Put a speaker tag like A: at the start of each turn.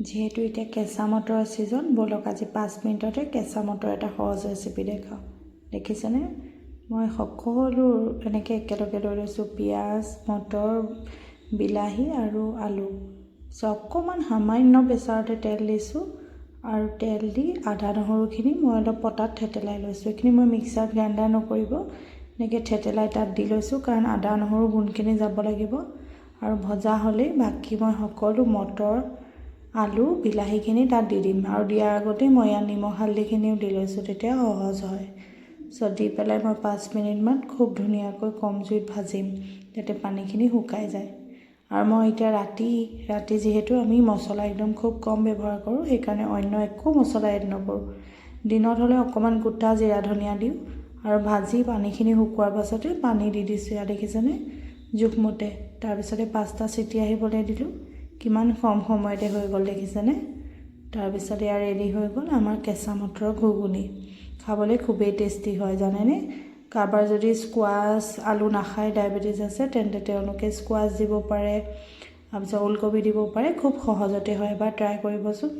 A: যিহেতু এতিয়া কেঁচা মটৰৰ ছিজন, ব'লক আজি 5 মিনিটতে কেঁচা মটৰ এটা সহজ ৰেচিপি দেখাওঁ। দেখিছেনে? মই সকলো এনেকৈ একেলগে লৈ লৈছোঁ। পিঁয়াজ, মটৰ, বিলাহী আৰু আলু। অকণমান সামান্য প্ৰেছাৰতে তেল দিছোঁ আৰু তেল দি আদা নহৰুখিনি মই অলপ পটাত থেতেলাই লৈছোঁ। এইখিনি মই মিক্সাৰত গ্ৰাইণ্ডাৰ নকৰিব, এনেকৈ থেতেলাই তাত দি লৈছোঁ, কাৰণ আদা নহৰু গুণখিনি যাব লাগিব। আৰু ভজা হ'লেই বাকী মই সকলো মটৰ, আলু, বিলাহীখিনি তাত দি দিম। আৰু দিয়াৰ আগতে মই ইয়াত নিমখ হালধিখিনিও দি লৈছোঁ, তেতিয়া সহজ হয়। দি পেলাই মই 5 মিনিটমান খুব ধুনীয়াকৈ কম জুইত ভাজিম, যাতে পানীখিনি শুকাই যায়। আৰু মই এতিয়া ৰাতি যিহেতু আমি মছলা একদম খুব কম ব্যৱহাৰ কৰোঁ, সেইকাৰণে অন্য একো মছলা এড নকৰোঁ। দিনত হ'লে অকণমান গোটা জিৰা ধনিয়া দিওঁ আৰু ভাজি পানীখিনি শুকোৱাৰ পাছতে পানী দি দিছোঁ। ইয়াত দেখিছেনে? জোখমতে। তাৰপিছতে 5টা চিটি আহিবলৈ দিলোঁ। কিমান কম সময়তে হৈ গ'ল দেখিছেনে? তাৰপিছতে ইয়াৰ ৰেডি হৈ গ'ল আমাৰ কেঁচা মটৰৰ ঘুগুনি। খাবলৈ খুবেই টেষ্টি হয় জানেনে? কাৰোবাৰ যদি স্কোৱাছ, আলু নাখায়, ডায়েবেটিছ আছে, তেন্তে তেওঁলোকে স্কোৱাছ দিব পাৰে, তাৰপিছত ওলকবি দিব পাৰে। খুব সহজতে হয়, এবাৰ ট্ৰাই কৰিবচোন।